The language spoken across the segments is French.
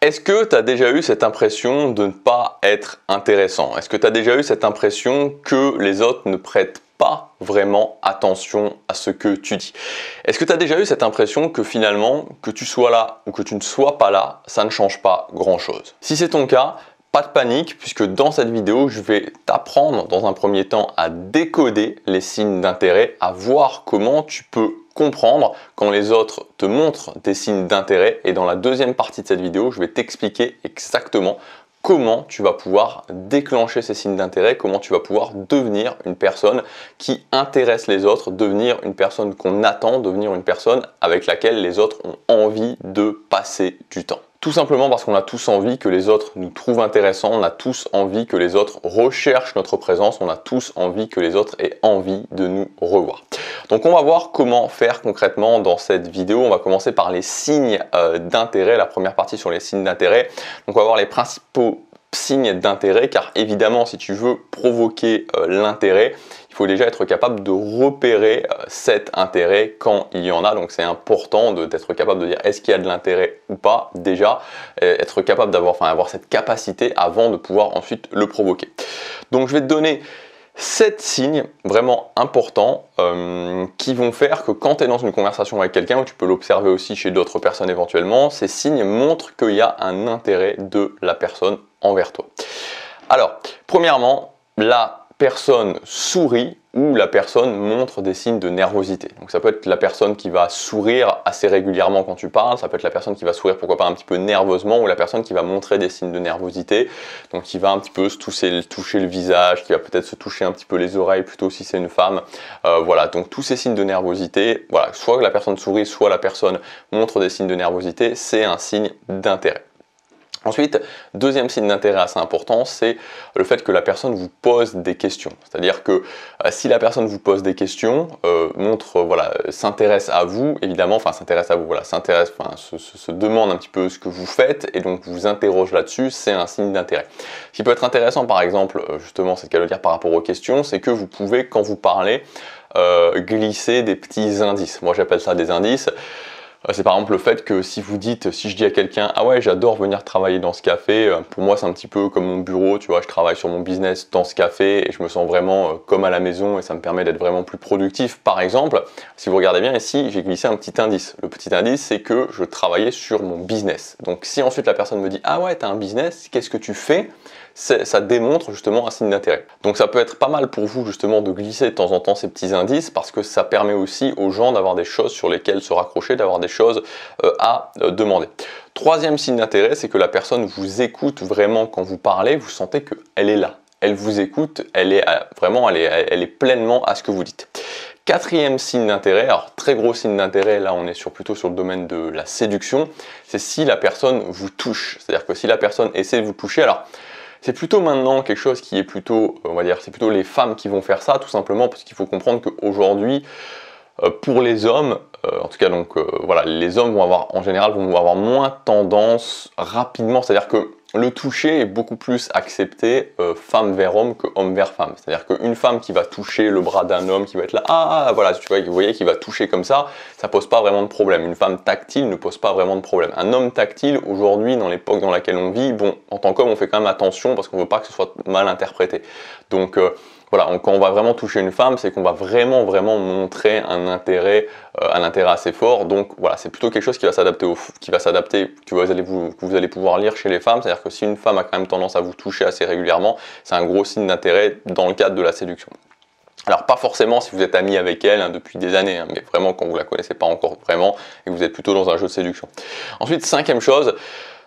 Est-ce que tu as déjà eu cette impression de ne pas être intéressant? Est-ce que tu as déjà eu cette impression que les autres ne prêtent pas vraiment attention à ce que tu dis? Est-ce que tu as déjà eu cette impression que finalement, que tu sois là ou que tu ne sois pas là, ça ne change pas grand-chose? Si c'est ton cas, pas de panique, puisque dans cette vidéo, je vais t'apprendre dans un premier temps à décoder les signes d'intérêt, à voir comment tu peux comprendre quand les autres te montrent des signes d'intérêt. Et dans la deuxième partie de cette vidéo, je vais t'expliquer exactement comment tu vas pouvoir déclencher ces signes d'intérêt, comment tu vas pouvoir devenir une personne qui intéresse les autres, devenir une personne qu'on attend, devenir une personne avec laquelle les autres ont envie de passer du temps. Tout simplement parce qu'on a tous envie que les autres nous trouvent intéressants, on a tous envie que les autres recherchent notre présence, on a tous envie que les autres aient envie de nous revoir. Donc on va voir comment faire concrètement dans cette vidéo. On va commencer par les signes d'intérêt, la première partie sur les signes d'intérêt. Donc on va voir les principaux signes d'intérêt, car évidemment si tu veux provoquer l'intérêt, il faut déjà être capable de repérer cet intérêt quand il y en a. Donc c'est important d'être capable de dire est-ce qu'il y a de l'intérêt ou pas, déjà être capable avoir cette capacité avant de pouvoir ensuite le provoquer. Donc je vais te donner 7 signes vraiment importants qui vont faire que quand tu es dans une conversation avec quelqu'un, ou tu peux l'observer aussi chez d'autres personnes éventuellement, ces signes montrent qu'il y a un intérêt de la personne envers toi. Alors, premièrement, la personne sourit ou la personne montre des signes de nervosité. Donc ça peut être la personne qui va sourire assez régulièrement quand tu parles, ça peut être la personne qui va sourire pourquoi pas un petit peu nerveusement, ou la personne qui va montrer des signes de nervosité, donc qui va un petit peu se toucher le visage, qui va peut-être se toucher un petit peu les oreilles plutôt si c'est une femme. Voilà, donc tous ces signes de nervosité, voilà, soit la personne sourit, soit la personne montre des signes de nervosité, c'est un signe d'intérêt. Ensuite, deuxième signe d'intérêt assez important, c'est le fait que la personne vous pose des questions. C'est-à-dire que si la personne vous pose des questions, s'intéresse à vous, évidemment, se demande un petit peu ce que vous faites et donc vous interroge là-dessus, c'est un signe d'intérêt. Ce qui peut être intéressant, par exemple, justement, c'est ce qu'elle veut dire par rapport aux questions, c'est que vous pouvez, quand vous parlez, glisser des petits indices. Moi, j'appelle ça des indices. C'est par exemple le fait que si je dis à quelqu'un « Ah ouais, j'adore venir travailler dans ce café », pour moi c'est un petit peu comme mon bureau, tu vois, je travaille sur mon business dans ce café et je me sens vraiment comme à la maison et ça me permet d'être vraiment plus productif. Par exemple, si vous regardez bien ici, j'ai glissé un petit indice. Le petit indice, c'est que je travaillais sur mon business. Donc si ensuite la personne me dit « Ah ouais, t'as un business, qu'est-ce que tu fais ?» Ça démontre justement un signe d'intérêt. Donc ça peut être pas mal pour vous justement de glisser de temps en temps ces petits indices, parce que ça permet aussi aux gens d'avoir des choses sur lesquelles se raccrocher, d'avoir des choses à demander. Troisième signe d'intérêt, c'est que la personne vous écoute vraiment quand vous parlez, vous sentez qu'elle est là. Elle vous écoute, elle est pleinement à ce que vous dites. Quatrième signe d'intérêt, alors très gros signe d'intérêt, là on est plutôt sur le domaine de la séduction, c'est si la personne vous touche. C'est-à-dire que si la personne essaie de vous toucher, alors c'est plutôt maintenant quelque chose qui est plutôt, on va dire, c'est plutôt les femmes qui vont faire ça, tout simplement parce qu'il faut comprendre qu'aujourd'hui, pour les hommes, en tout cas les hommes en général vont avoir moins tendance rapidement, c'est-à-dire que le toucher est beaucoup plus accepté femme vers homme que homme vers femme. C'est-à-dire qu'une femme qui va toucher le bras d'un homme, qui va être là, voilà, tu vois, vous voyez, qui va toucher comme ça pose pas vraiment de problème. Une femme tactile ne pose pas vraiment de problème. Un homme tactile, aujourd'hui, dans l'époque dans laquelle on vit, bon, en tant qu'homme, on fait quand même attention parce qu'on veut pas que ce soit mal interprété. Donc voilà, quand on va vraiment toucher une femme, c'est qu'on va vraiment montrer un intérêt assez fort. Donc voilà, c'est plutôt quelque chose qui va s'adapter, que vous allez pouvoir lire chez les femmes. C'est-à-dire que si une femme a quand même tendance à vous toucher assez régulièrement, c'est un gros signe d'intérêt dans le cadre de la séduction. Alors pas forcément si vous êtes ami avec elle depuis des années, mais vraiment quand vous la connaissez pas encore vraiment et que vous êtes plutôt dans un jeu de séduction. Ensuite, cinquième chose,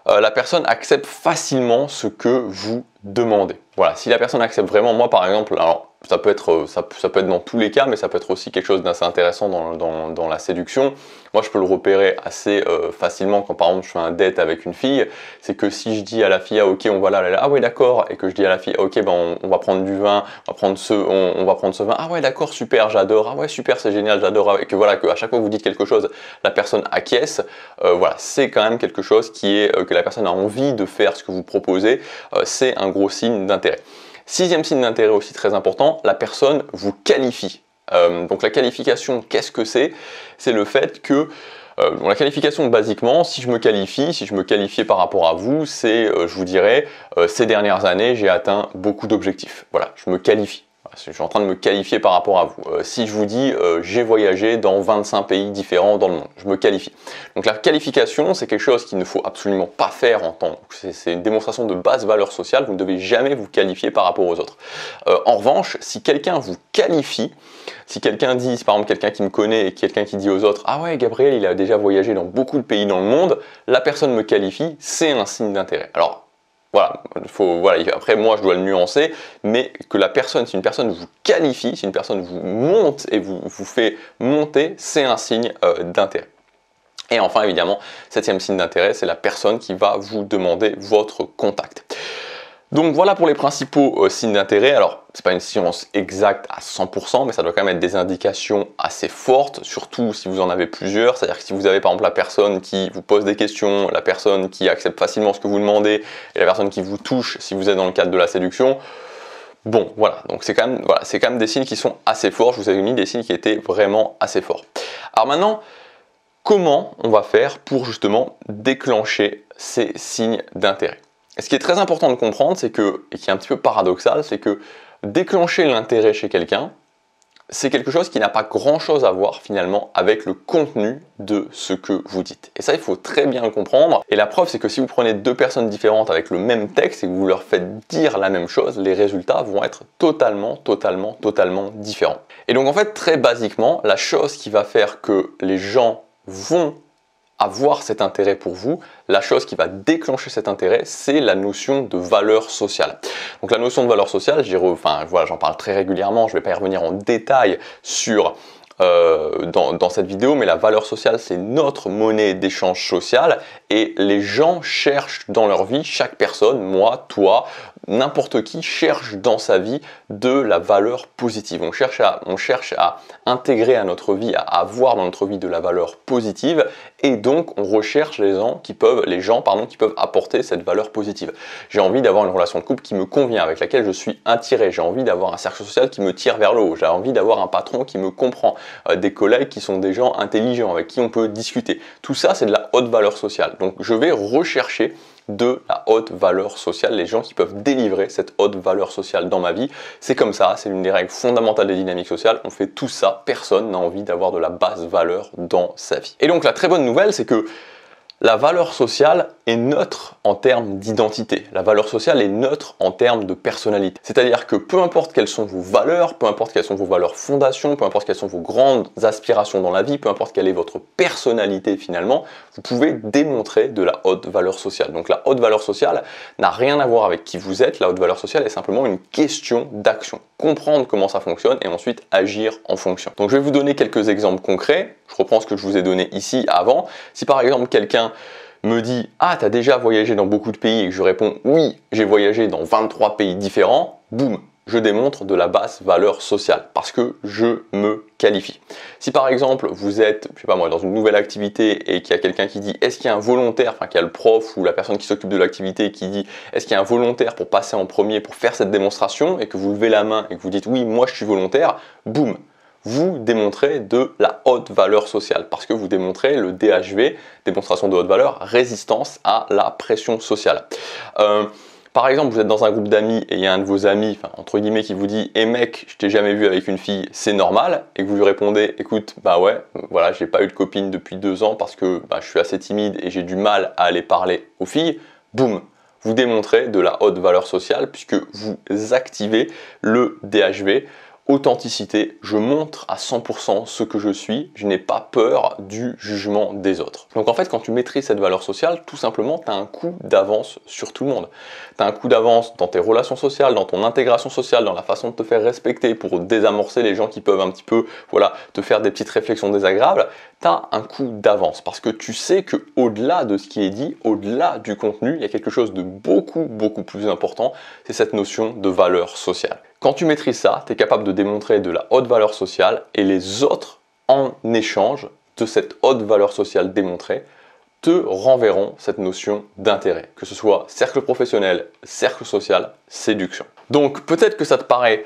la personne accepte facilement ce que vous demandez. Voilà, si la personne accepte vraiment, moi par exemple, alors ça peut être dans tous les cas, mais ça peut être aussi quelque chose d'assez intéressant dans la séduction. Moi, je peux le repérer assez facilement quand par exemple je fais un date avec une fille. C'est que si je dis à la fille, ah ok, on va là, ah ouais d'accord, et que je dis à la fille, ok, ben on va prendre du vin, on va prendre ce vin, ah ouais d'accord, super, j'adore, ah ouais super, c'est génial, j'adore, et que voilà, que à chaque fois que vous dites quelque chose, la personne acquiesce. Voilà, c'est quand même quelque chose qui est que la personne a envie de faire ce que vous proposez. C'est un gros signe d'intérêt. Sixième signe d'intérêt aussi très important, la personne vous qualifie. Donc la qualification, qu'est-ce que c'est? C'est le fait que La qualification, basiquement, si je me qualifiais par rapport à vous, c'est, je vous dirais, ces dernières années, j'ai atteint beaucoup d'objectifs. Voilà, je me qualifie. Je suis en train de me qualifier par rapport à vous. Si je vous dis j'ai voyagé dans 25 pays différents dans le monde, je me qualifie. Donc la qualification, c'est quelque chose qu'il ne faut absolument pas faire en tant. C'est une démonstration de basse valeur sociale. Vous ne devez jamais vous qualifier par rapport aux autres. En revanche, si quelqu'un vous qualifie, si quelqu'un dit, par exemple quelqu'un qui me connaît et quelqu'un qui dit aux autres ah ouais, Gabriel il a déjà voyagé dans beaucoup de pays dans le monde, la personne me qualifie, c'est un signe d'intérêt. Alors voilà, après moi je dois le nuancer, mais que la personne, si une personne vous qualifie, si une personne vous monte et vous fait monter, c'est un signe d'intérêt. Et enfin évidemment, septième signe d'intérêt, c'est la personne qui va vous demander votre contact. Donc voilà pour les principaux signes d'intérêt. Alors, c'est pas une science exacte à 100%, mais ça doit quand même être des indications assez fortes, surtout si vous en avez plusieurs. C'est-à-dire que si vous avez par exemple la personne qui vous pose des questions, la personne qui accepte facilement ce que vous demandez, et la personne qui vous touche si vous êtes dans le cadre de la séduction, bon, voilà. Donc c'est quand même des signes qui sont assez forts. Je vous avais mis des signes qui étaient vraiment assez forts. Alors maintenant, comment on va faire pour justement déclencher ces signes d'intérêt ? Et ce qui est très important de comprendre, c'est que, et qui est un petit peu paradoxal, c'est que déclencher l'intérêt chez quelqu'un, c'est quelque chose qui n'a pas grand-chose à voir finalement avec le contenu de ce que vous dites. Et ça, il faut très bien le comprendre. Et la preuve, c'est que si vous prenez deux personnes différentes avec le même texte et que vous leur faites dire la même chose, les résultats vont être totalement différents. Et donc en fait, très basiquement, la chose qui va faire que les gens vont avoir cet intérêt pour vous, la chose qui va déclencher cet intérêt, c'est la notion de valeur sociale. Donc la notion de valeur sociale, j'en parle très régulièrement, je ne vais pas y revenir en détail sur dans cette vidéo, mais la valeur sociale, c'est notre monnaie d'échange social et les gens cherchent dans leur vie, chaque personne, moi, toi, n'importe qui cherche dans sa vie de la valeur positive. On cherche à intégrer à notre vie, à avoir dans notre vie de la valeur positive et donc on recherche les gens qui peuvent apporter cette valeur positive. J'ai envie d'avoir une relation de couple qui me convient, avec laquelle je suis attiré. J'ai envie d'avoir un cercle social qui me tire vers le haut. J'ai envie d'avoir un patron qui me comprend, des collègues qui sont des gens intelligents, avec qui on peut discuter. Tout ça, c'est de la haute valeur sociale. Donc je vais rechercher de la haute valeur sociale, les gens qui peuvent délivrer cette haute valeur sociale dans ma vie. C'est comme ça, c'est l'une des règles fondamentales des dynamiques sociales. On fait tout ça, personne n'a envie d'avoir de la basse valeur dans sa vie. Et donc la très bonne nouvelle, c'est que la valeur sociale est neutre en termes d'identité. La valeur sociale est neutre en termes de personnalité. C'est-à-dire que peu importe quelles sont vos valeurs, peu importe quelles sont vos valeurs fondations, peu importe quelles sont vos grandes aspirations dans la vie, peu importe quelle est votre personnalité finalement, vous pouvez démontrer de la haute valeur sociale. Donc la haute valeur sociale n'a rien à voir avec qui vous êtes. La haute valeur sociale est simplement une question d'action. Comprendre comment ça fonctionne et ensuite agir en fonction. Donc je vais vous donner quelques exemples concrets. Je reprends ce que je vous ai donné ici avant. Si par exemple quelqu'un me dit « Ah, tu as déjà voyagé dans beaucoup de pays » et que je réponds « Oui, j'ai voyagé dans 23 pays différents », boum, je démontre de la basse valeur sociale parce que je me qualifie. Si par exemple vous êtes, je sais pas moi, dans une nouvelle activité et qu'il y a quelqu'un qui dit est-ce qu'il y a un volontaire, enfin qu'il y a le prof ou la personne qui s'occupe de l'activité qui dit est-ce qu'il y a un volontaire pour passer en premier pour faire cette démonstration et que vous levez la main et que vous dites oui, moi je suis volontaire, boum, vous démontrez de la haute valeur sociale parce que vous démontrez le DHV, démonstration de haute valeur, résistance à la pression sociale. Par exemple, vous êtes dans un groupe d'amis et il y a un de vos amis, enfin, entre guillemets, qui vous dit « Eh mec, je t'ai jamais vu avec une fille, c'est normal » et que vous lui répondez « Écoute, bah ouais, voilà, j'ai pas eu de copine depuis 2 ans parce que je suis assez timide et j'ai du mal à aller parler aux filles », boum, vous démontrez de la haute valeur sociale puisque vous activez le DHV, authenticité, je montre à 100% ce que je suis, je n'ai pas peur du jugement des autres. Donc en fait, quand tu maîtrises cette valeur sociale, tout simplement, tu as un coup d'avance sur tout le monde. Tu as un coup d'avance dans tes relations sociales, dans ton intégration sociale, dans la façon de te faire respecter pour désamorcer les gens qui peuvent un petit peu te faire des petites réflexions désagréables. Tu as un coup d'avance parce que tu sais que au-delà de ce qui est dit, au-delà du contenu, il y a quelque chose de beaucoup plus important, c'est cette notion de valeur sociale. Quand tu maîtrises ça, tu es capable de démontrer de la haute valeur sociale et les autres, en échange de cette haute valeur sociale démontrée, te renverront cette notion d'intérêt, que ce soit cercle professionnel, cercle social, séduction. Donc peut-être que ça te paraît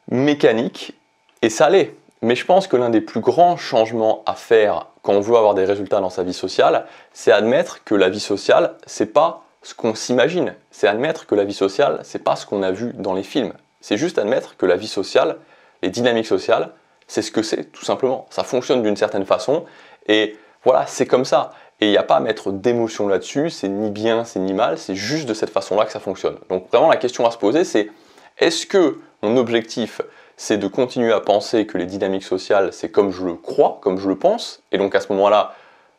mécanique, et ça l'est, mais je pense que l'un des plus grands changements à faire quand on veut avoir des résultats dans sa vie sociale, c'est admettre que la vie sociale, c'est pas ce qu'on s'imagine. C'est admettre que la vie sociale, c'est pas ce qu'on a vu dans les films. C'est juste admettre que la vie sociale, les dynamiques sociales, c'est ce que c'est, tout simplement. Ça fonctionne d'une certaine façon et voilà, c'est comme ça. Et il n'y a pas à mettre d'émotion là-dessus, c'est ni bien, c'est ni mal, c'est juste de cette façon-là que ça fonctionne. Donc vraiment, la question à se poser, c'est est-ce que mon objectif, c'est de continuer à penser que les dynamiques sociales, c'est comme je le crois, comme je le pense, et donc à ce moment-là,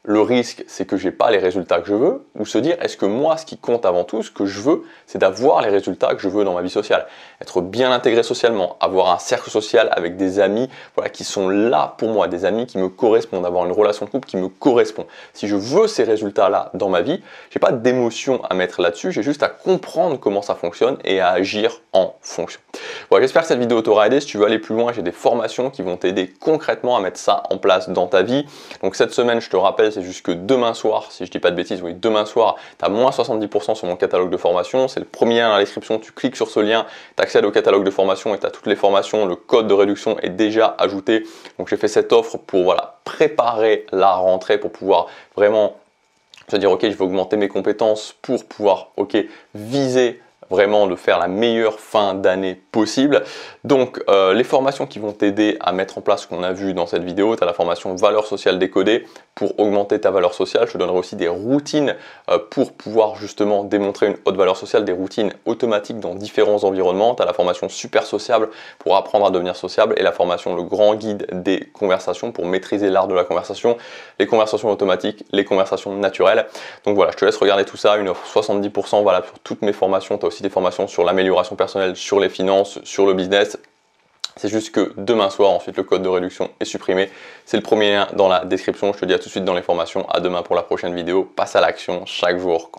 le risque, c'est que je n'ai pas les résultats que je veux, ou se dire, est-ce que moi, ce qui compte avant tout, ce que je veux, c'est d'avoir les résultats que je veux dans ma vie sociale. Être bien intégré socialement, avoir un cercle social avec des amis voilà, qui sont là pour moi, des amis qui me correspondent, avoir une relation de couple qui me correspond. Si je veux ces résultats-là dans ma vie, je n'ai pas d'émotion à mettre là-dessus, j'ai juste à comprendre comment ça fonctionne et à agir en fonction. Voilà, j'espère que cette vidéo t'aura aidé. Si tu veux aller plus loin, j'ai des formations qui vont t'aider concrètement à mettre ça en place dans ta vie. Donc cette semaine, je te rappelle, c'est jusque demain soir, si je dis pas de bêtises, oui, demain soir, tu as moins 70% sur mon catalogue de formation. C'est le premier lien dans la description, tu cliques sur ce lien, tu accèdes au catalogue de formation et tu as toutes les formations. Le code de réduction est déjà ajouté. Donc j'ai fait cette offre pour voilà, préparer la rentrée, pour pouvoir vraiment se dire ok, je vais augmenter mes compétences pour pouvoir viser vraiment de faire la meilleure fin d'année possible. Donc les formations qui vont t'aider à mettre en place ce qu'on a vu dans cette vidéo, tu as la formation valeur sociale décodée pour augmenter ta valeur sociale. Je te donnerai aussi des routines pour pouvoir justement démontrer une haute valeur sociale, des routines automatiques dans différents environnements. Tu as la formation super sociable pour apprendre à devenir sociable et la formation le grand guide des conversations pour maîtriser l'art de la conversation, les conversations automatiques, les conversations naturelles. Donc voilà, je te laisse regarder tout ça, une offre 70% valable sur toutes mes formations. Tu as aussi des formations sur l'amélioration personnelle, sur les finances, sur le business. C'est juste que demain soir, ensuite, le code de réduction est supprimé. C'est le premier lien dans la description. Je te dis à tout de suite dans les formations. À demain pour la prochaine vidéo. Passe à l'action chaque jour.